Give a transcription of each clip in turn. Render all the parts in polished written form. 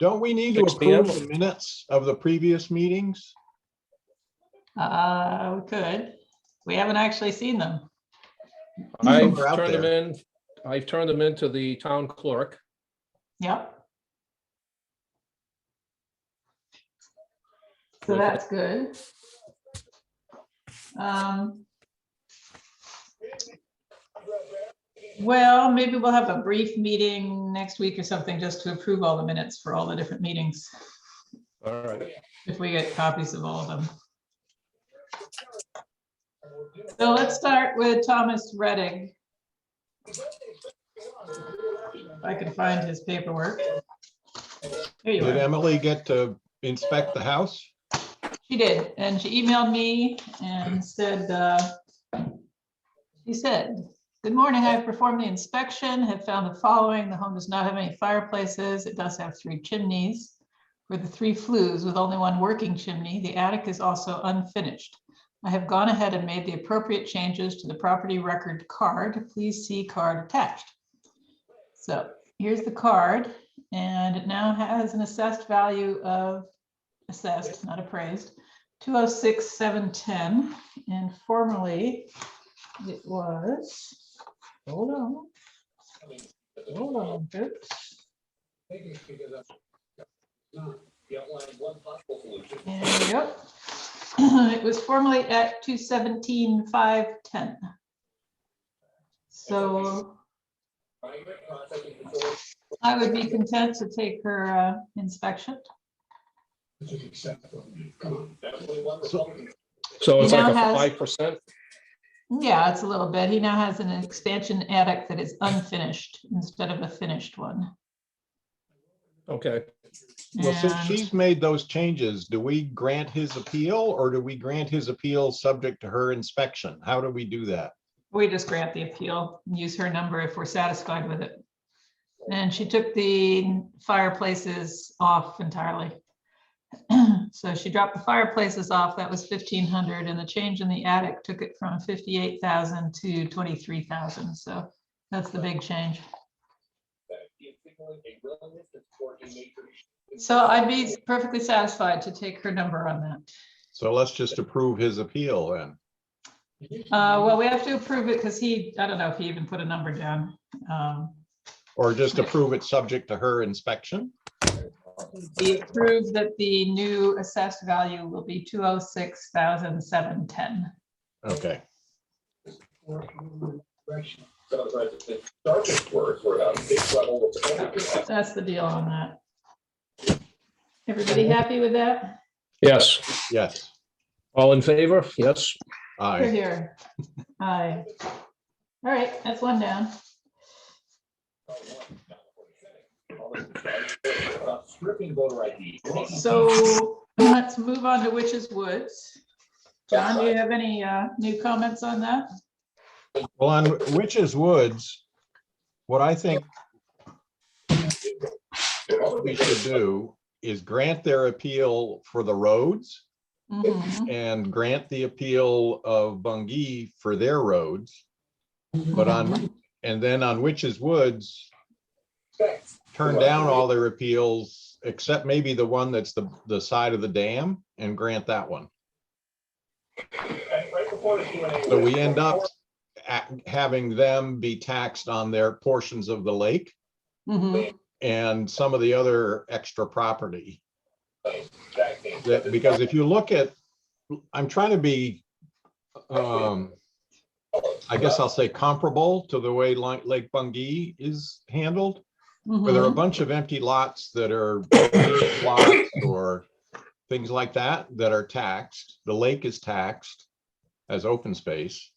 Don't we need to 6 p.m.? approve the minutes of the previous meetings? We could. We haven't actually seen them. I've They're out turned them there. in. I've turned them into the town clerk. Yep. So that's good. Well, maybe we'll have a brief meeting next week or something just to approve all the minutes for all the different meetings, All right. if we get copies of all of them. So let's start with Thomas Reddick. If I can find his paperwork. There you Did are. Emily get to inspect the house? She did, and she emailed me and said, she said, "Good morning, I've performed the inspection, have found the following. The home does not have any fireplaces. It does have 3 chimneys. For the 3 flues with only 1 working chimney, the attic is also unfinished. I have gone ahead and made the appropriate changes to the property record card. Please see card attached." So here's the card, and it now has an assessed value of, assessed, not appraised, 206,710, and formerly it was, hold on, folks. There we go. It was formerly at 217,510. So I would be content to take her inspection. So it's He like now a has- 5%. Yeah, it's a little bit. He now has an expansion attic that is unfinished instead of a finished one. Okay. Well, since And she's made those changes, do we grant his appeal or do we grant his appeal subject to her inspection? How do we do that? we just grant the appeal, use her number if we're satisfied with it. And she took the fireplaces off entirely. So she dropped the fireplaces off, that was 1,500, and the change in the attic took it from 58,000 to 23,000. So that's the big change. So I'd be perfectly satisfied to take her number on that. So let's just approve his appeal then. Well, we have to approve it because I don't know if he even put a number down. Or just approve it subject to her inspection? We approve that the new assessed value will be 206,710. Okay. That's the deal on that. Everybody happy with that? Yes. Yes. All in favor? Yes. Here, Aye. here. Aye. All right, that's one down. So let's move on to Witch's Woods. John, do you have any new comments on that? Well, on Witch's Woods, what I think we should do is grant their appeal for the roads Mhm. and grant the appeal of Bungee for their roads. But and then on Witch's Woods, turn down all their appeals except maybe the one that's the side of the dam and grant that one. So we end up having them be taxed on their portions of the lake Mhm. and some of the other extra property. Because if you look at, I'm trying to be, I guess I'll say comparable to the way Lake Bungee is handled, where there are a Mhm. bunch of empty lots that are lots or things like that that are taxed. The lake is taxed as open space.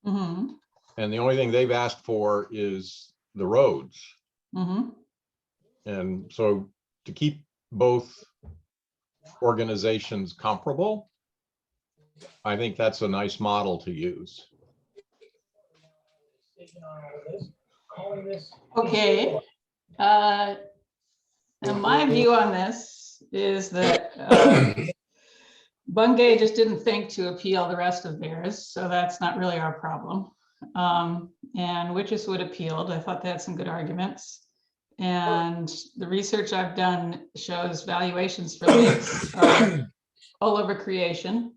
Mhm. And the only thing they've asked for is the roads. Mhm. And so to keep both organizations comparable, I think that's a nice model to use. Okay. And my view on this is that Bungay just didn't think to appeal the rest of theirs, so that's not really our problem. And Witch's Wood appealed. I thought they had some good arguments. And the research I've done shows valuations for lakes are all over creation,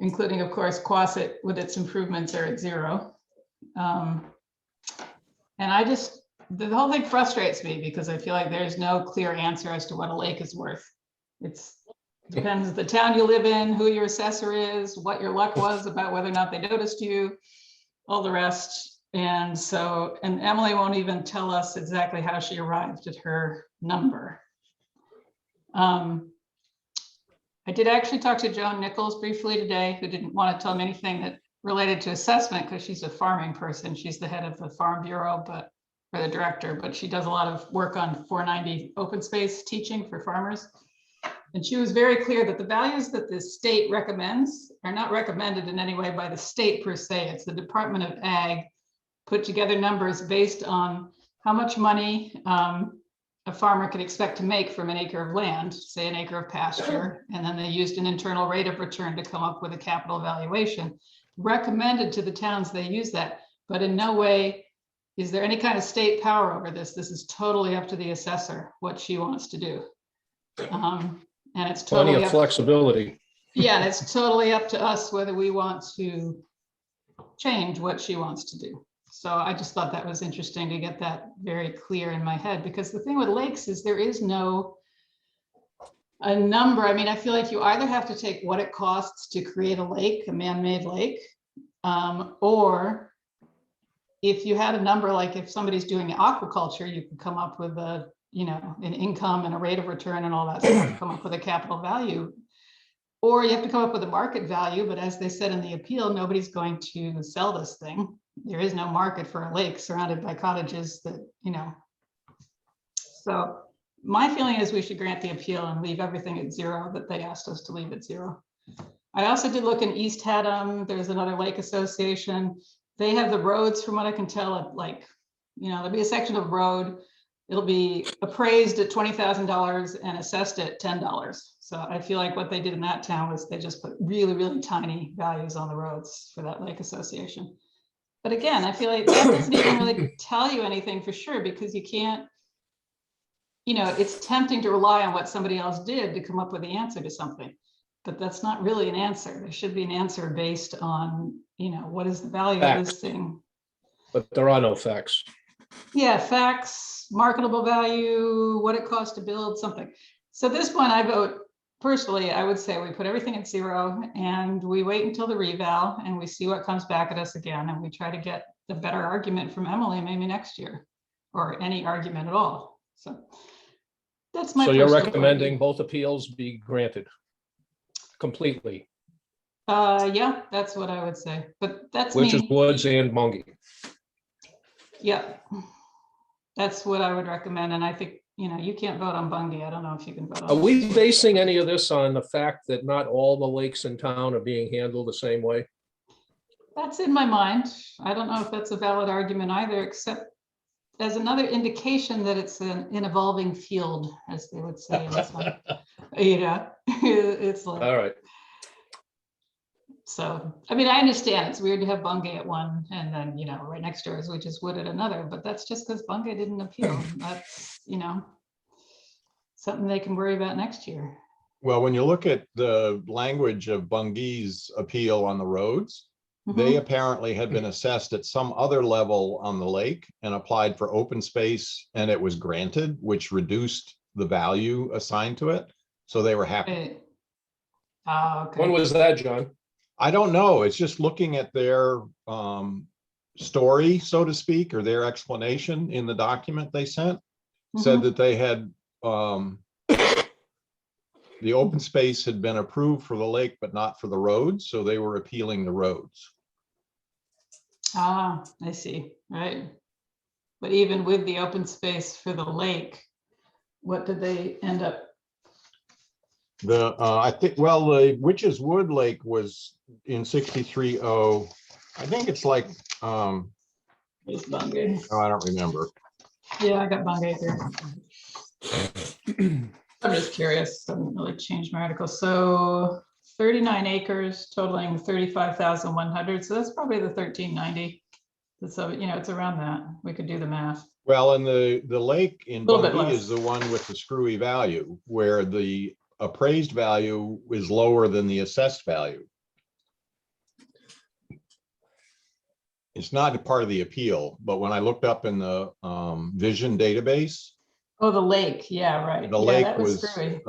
including, of course, Quasit with its improvements are at 0. And the whole thing frustrates me because I feel like there's no clear answer as to what a lake is worth. It's depends the town you live in, who your assessor is, what your luck was about whether or not they noticed you, all the rest. And so, and Emily won't even tell us exactly how she arrived at her number. I did actually talk to Joan Nichols briefly today, who didn't want to tell me anything that related to assessment because she's a farming person. She's the head of the Farm Bureau, or the director, but she does a lot of work on 490 open space teaching for farmers. And she was very clear that the values that the state recommends are not recommended in any way by the state per se. It's the Department of Ag put together numbers based on how much money a farmer could expect to make from an acre of land, say an acre of pasture, and then they used an internal rate of return to come up with a capital valuation. Recommended to the towns they use that, but in no way is there any kind of state power over this. This is totally up to the assessor, what she wants to do. And it's Plenty totally of flexibility. Yeah, and it's totally up to us whether we want to change what she wants to do. So I just thought that was interesting to get that very clear in my head, because the thing with lakes is there is a number. I mean, I feel like you either have to take what it costs to create a lake, a man-made lake, or if you had a number, like if somebody's doing aquaculture, you could come up with an income and a rate of return and all that stuff, come up with a capital value. Or you have to come up with a market value, but as they said in the appeal, nobody's going to sell this thing. There is no market for a lake surrounded by cottages that, So my feeling is we should grant the appeal and leave everything at 0 that they asked us to leave at 0. I also did look in East Haddam. There's another lake association. They have the roads, from what I can tell, there'll be a section of road. It'll be appraised at $20,000 and assessed at $10. So I feel like what they did in that town was they just put really, really tiny values on the roads for that lake association. But again, I feel like that doesn't even really tell you anything for sure, because you can't, it's tempting to rely on what somebody else did to come up with the answer to something, but that's not really an answer. There should be an answer based on, what is the value of this thing? But there are no facts. Yeah, facts, marketable value, what it costs to build something. So this one, I vote personally, I would say we put everything at 0 and we wait until the reval and we see what comes back at us again. And we try to get the better argument from Emily maybe next year, or any argument at all. So that's my. So you're recommending both appeals be granted completely? Yeah, that's what I would say, but that's Which is me. Woods and Bungie. Yeah, that's what I would recommend. And I think, you can't vote on Bungie. I don't know if you can vote on. Are we basing any of this on the fact that not all the lakes in town are being handled the same way? That's in my mind. I don't know if that's a valid argument either, except as another indication that it's an evolving field, as they would say in this one. It's like, All right. So, I mean, I understand it's weird to have Bungay at one and then, right next door is Witch's Wood at another, but that's just because Bungay didn't appeal. That's, something they can worry about next year. Well, when you look at the language of Bungee's appeal on the roads, Mm-hmm. they apparently had been assessed at some other level on the lake and applied for open space, and it was granted, which reduced the value assigned to it. So they were happy. Okay. When was that, John? I don't know. It's just looking at their story, so to speak, or their explanation in the document they sent, said that they had the open space had been approved for the lake, but not for the roads. So they were appealing the roads. I see. Right. But even with the open space for the lake, what did they end up? I think, well, the Witch's Wood Lake was in 63-0. I think it's like, It's Bungay. oh, I don't remember. Yeah, I got Bungay here. I'm just curious. Doesn't really change my article. So 39 acres totaling 35,100. So that's probably the 1390. So, it's around that. We could do the math. Well, and the lake in Little bit Bungee less. is the one with the screwy value, where the appraised value is lower than the assessed value. It's not a part of the appeal, but when I looked up in the vision database, Oh, the lake. Yeah, right. the Yeah, lake that was screwy.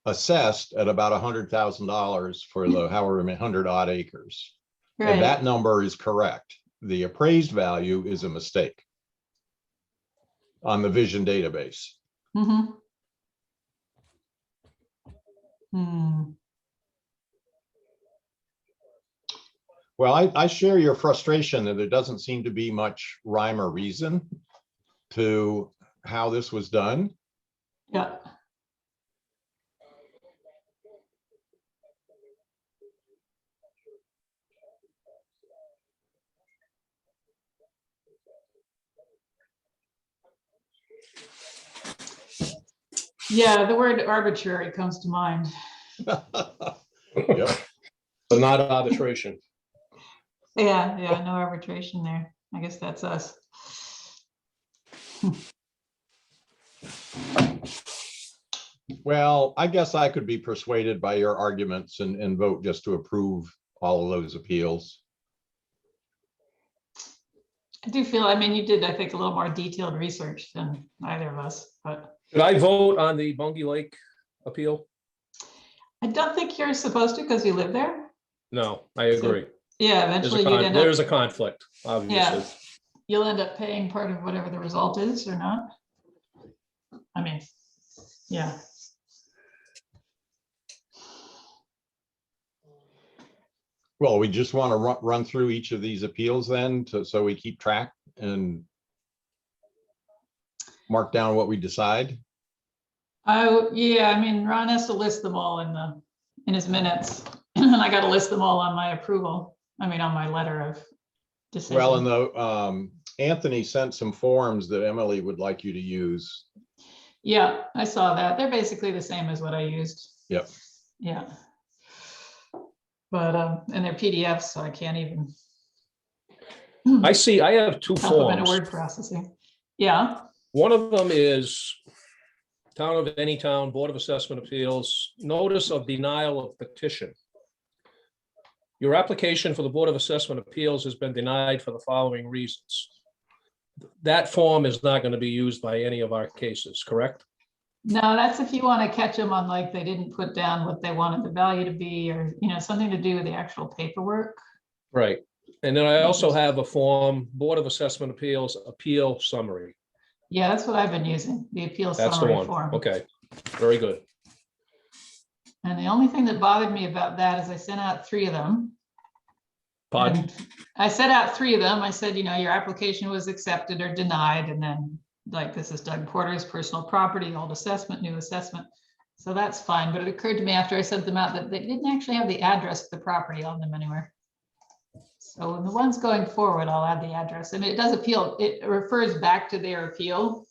assessed at about $100,000 for the however many 100 odd acres. And Right. that number is correct. The appraised value is a mistake on the vision database. Mm-hmm. Hmm. Well, I share your frustration that there doesn't seem to be much rhyme or reason to how this was done. Yeah. Yeah, the word arbitrary comes to mind. Yep. But not arbitration. Yeah, no arbitration there. I guess that's us. Well, I guess I could be persuaded by your arguments and vote just to approve all of those appeals. I do feel, you did, I think, a little more detailed research than either of us, but Did I vote on the Bungee Lake appeal? I don't think you're supposed to because you live there. No, I agree. Yeah, eventually you'd end up, There's a conflict, obviously. yeah, you'll end up paying part of whatever the result is or not. Yeah. Well, we just want to run through each of these appeals then, so we keep track and mark down what we decide. Yeah, Ron has to list them all in his minutes. And I got to list them all on my approval. On my letter of decision. Well, and Anthony sent some forms that Emily would like you to use. Yeah, I saw that. They're basically the same as what I used. Yep. Yeah. But and they're PDFs, so I can't even. I see, I have two help them in a forms. word processing. Yeah. One of them is Town of Anytown Board of Assessment Appeals, Notice of Denial of Petition. Your application for the Board of Assessment Appeals has been denied for the following reasons. That form is not going to be used by any of our cases, correct? No, that's if you want to catch them on they didn't put down what they wanted the value to be, or something to do with the actual paperwork. Right. And then I also have a form, Board of Assessment Appeals Appeal Summary. Yeah, that's what I've been using, the appeal That's the summary one. form. Okay, very good. And the only thing that bothered me about that is I sent out 3 of them. Pardon? And I sent out 3 of them. I said, your application was accepted or denied. And then this is Doug Porter's personal property, old assessment, new assessment. So that's fine. But it occurred to me after I sent them out that they didn't actually have the address of the property on them anywhere. So in the ones going forward, I'll add the address. It does appeal. It refers back to their appeal.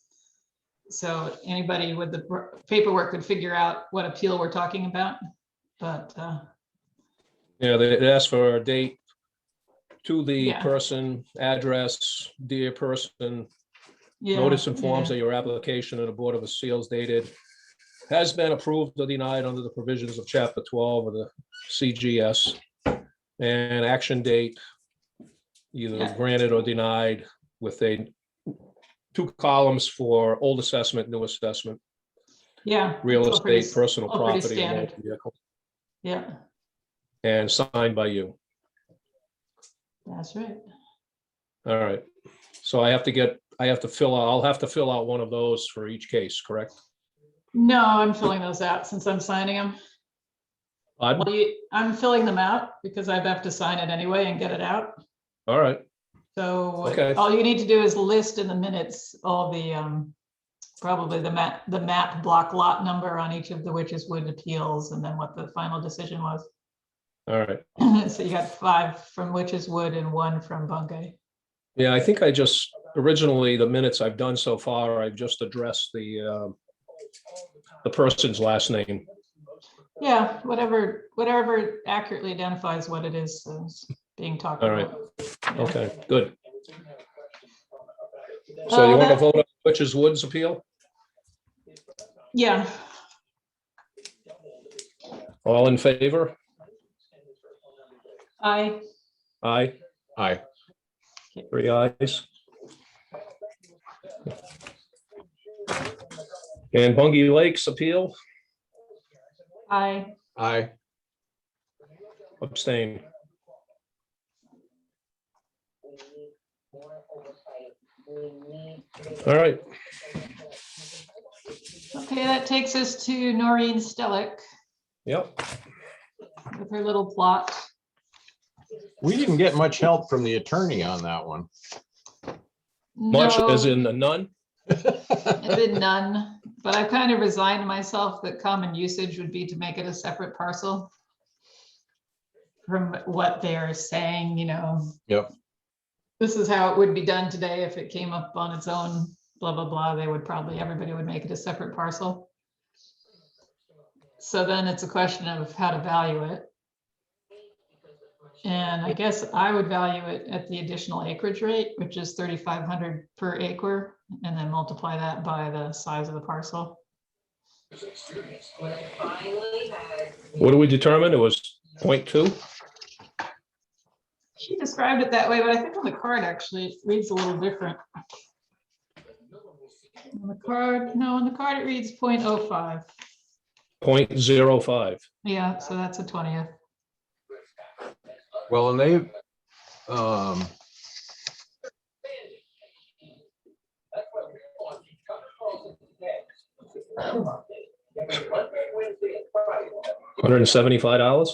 So anybody with the paperwork could figure out what appeal we're talking about. But Yeah, they asked for a date to the Yeah. person, address, dear person, yeah. notice and forms yeah. of your application and the Board of Appeals dated has been approved or denied under the provisions of Chapter 12 of the CGS. And action date, either Yeah. granted or denied, with 2 columns for old assessment, new assessment, Yeah. real it's all pretty- estate, personal all pretty property, and standard. motor vehicle, Yeah, and signed by you. that's right. All right. So I'll have to fill out one of those for each case, correct? No, I'm filling those out since I'm signing them. Pardon? Well, I'm filling them out because I have to sign it anyway and get it out. All right. So Okay. all you need to do is list in the minutes all the probably the map block lot number on each of the Witches Wood appeals and then what the final decision was. All right. So you got 5 from Witches Wood and 1 from Bungay. Yeah, I think originally the minutes I've done so far, I've just addressed the person's last name. Yeah, whatever accurately identifies what it is being talked All right. about. Yeah. Okay, good. So you want to That- vote on Witch's Woods appeal? Yeah, All in favor? I, Aye, Aye. 3 ayes. And Bungie Lakes appeal, I, Aye. abstain. All right, okay, that takes us to Noreen Stellick yep. with her little plot. We didn't get much help from the attorney on that one. Much as No, in none? as in none, but I've kind of resigned myself that common usage would be to make it a separate parcel from what they're saying, you know. Yep. This is how it would be done today if it came up on its own, blah, blah, blah. They would probably, everybody would make it a separate parcel. So then it's a question of how to value it. And I guess I would value it at the additional acreage rate, which is 3,500 per acre, and then multiply that by the size of the parcel. What do we determine? It was 0.2? She described it that way, but I think on the card, actually, it reads a little different. On the card, no, on the card, it reads 0.05. 0.05. Yeah, so that's a 20th. Well, and they, 175.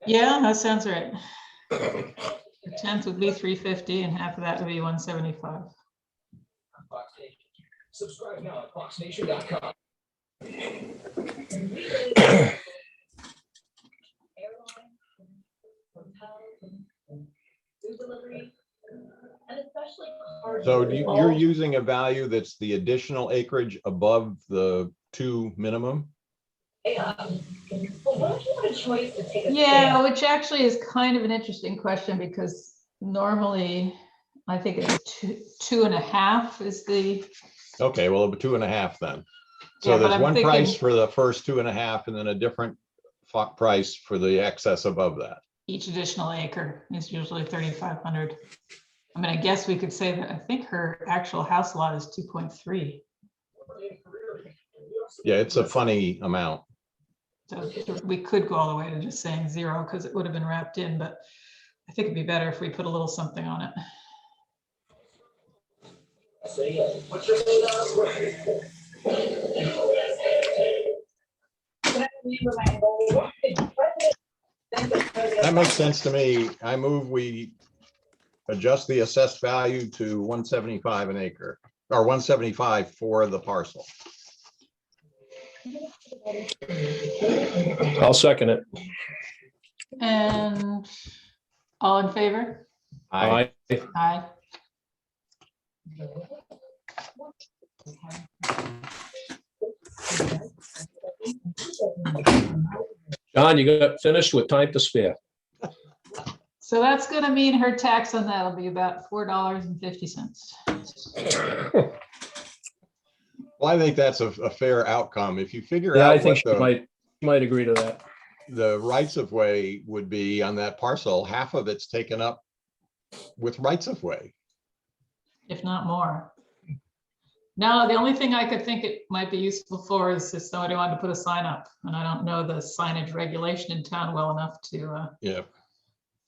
Yeah, that sounds right. The 10th would be 350 and half of that would be 175. Subscribe now at foxnation.com. so you're using a value that's the additional acreage above the 2 minimum? Yeah, which actually is kind of an interesting question because normally I think it's 2.5 is the, Okay, well, 2.5 then. So Yeah, but there's I'm one price thinking- for the first 2.5 and then a different price for the excess above that. each additional acre is usually 3,500. I mean, I guess we could say that I think her actual house lot is 2.3. Yeah, it's a funny amount. So we could go all the way to just saying 0 because it would have been wrapped in, but I think it'd be better if we put a little something on it. That makes sense to me. I move we adjust the assessed value to 175 an acre, or 175 for the parcel. I'll second it. And all in favor? Aye. Aye. John, you got finished with time to spare. So that's gonna mean her tax on that will be about $4.50. Well, I think that's a fair outcome. If you figure Yeah, I out think what she might agree to that. the rights of way would be on that parcel, half of it's taken up with rights of way. If not more. No, the only thing I could think it might be useful for is if somebody wanted to put a sign up, and I don't know the signage regulation in town well enough to Yeah.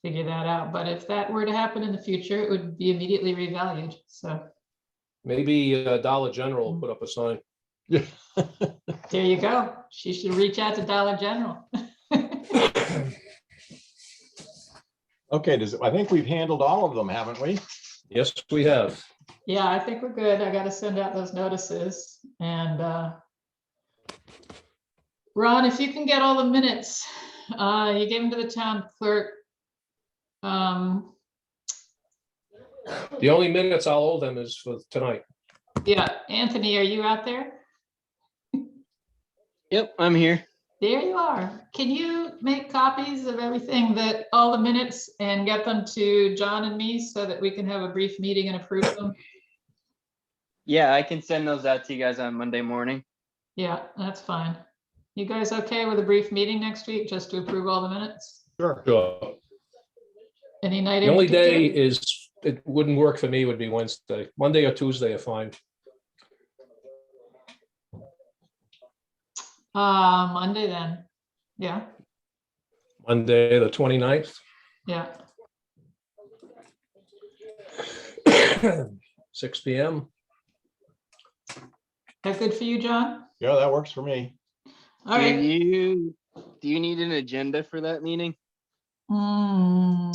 figure that out. But if that were to happen in the future, it would be immediately revalued. So Maybe Dollar General will put up a sign. Yeah. there you go. She should reach out to Dollar General. Okay, I think we've handled all of them, haven't we? Yes, we have. Yeah, I think we're good. I got to send out those notices and Ron, if you can get all the minutes, you gave them to the town clerk. The only minutes I'll owe them is for tonight. Yeah, Anthony, are you out there? Yep, I'm here. There you are. Can you make copies of everything that, all the minutes, and get them to John and me so that we can have a brief meeting and approve them? Yeah, I can send those out to you guys on Monday morning. Yeah, that's fine. You guys okay with a brief meeting next week just to approve all the minutes? Sure. Sure. Any night The in only day particular? is, it wouldn't work for me, would be Wednesday. Monday or Tuesday are fine. Monday then. Yeah, Monday, the 29th. yeah. 6 PM. That good for you, John? Yeah, that works for me. All Do right. you need an agenda for that meeting? No,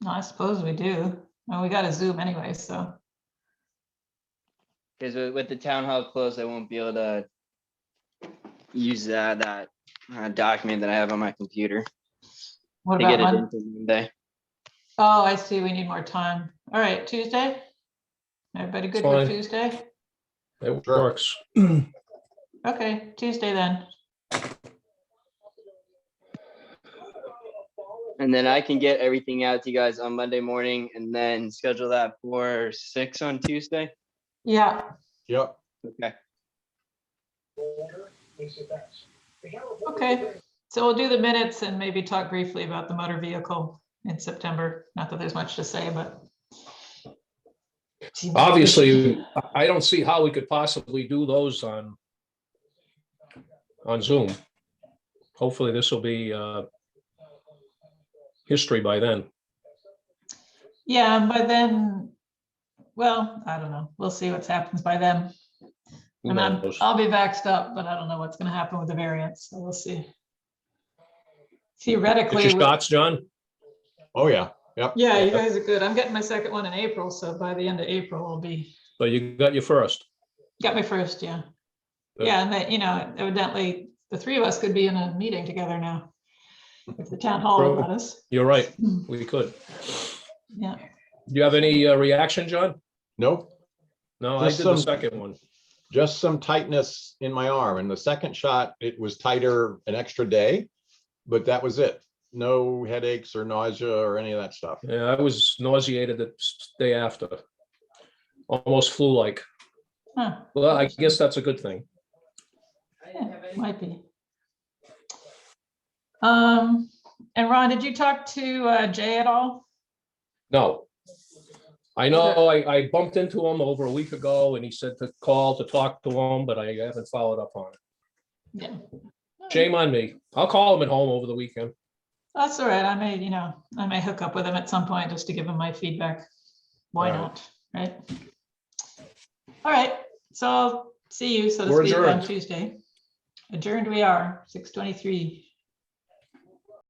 I suppose we do. Well, we got a Zoom anyway, so. Because with the town hall closed, I won't be able to use that document that I have on my computer What to about get it Monday? into Monday. Oh, I see. We need more time. All right, Tuesday? Everybody good Fine. with Tuesday? It Sure. works. Okay, Tuesday then. And then I can get everything out to you guys on Monday morning and then schedule that for 6 on Tuesday. Yeah, Yep. Okay. okay. So we'll do the minutes and maybe talk briefly about the motor vehicle in September. Not that there's much to say, but. Obviously, I don't see how we could possibly do those on Zoom. Hopefully this will be history by then. Yeah, and by then, well, I don't know. We'll see what happens by then. Who And knows? I'll be vaxxed up, but I don't know what's gonna happen with the variants, so we'll see. Get Theoretically, your shots, John? Oh, yeah. Yep. yeah, you guys are good. I'm getting my second one in April, so by the end of April, I'll be, So you got your first. got my first, yeah. Good. Yeah, and that, evidently, the three of us could be in a meeting together now. If the town hall would True. let us. You're right. We could. Yeah, Do you have any reaction, John? Nope. No, I Just did the some- second one. Just some tightness in my arm. And the second shot, it was tighter an extra day, but that was it. No headaches or nausea or any of that stuff. Yeah, I was nauseated the day after. Almost flu-like. huh, Well, I guess that's a good thing. yeah, might be. And Ron, did you talk to Jay at all? No. I know I bumped into him over a week ago and he said to call to talk to him, but I haven't followed up on it. Yeah. Shame on me. I'll call him at home over the weekend. That's all right. I may hook up with him at some point just to give him my feedback. Why All right. not, right? All right, so I'll see you, so to We're speak, on adjourned. Tuesday. Adjourned we are, 6:23.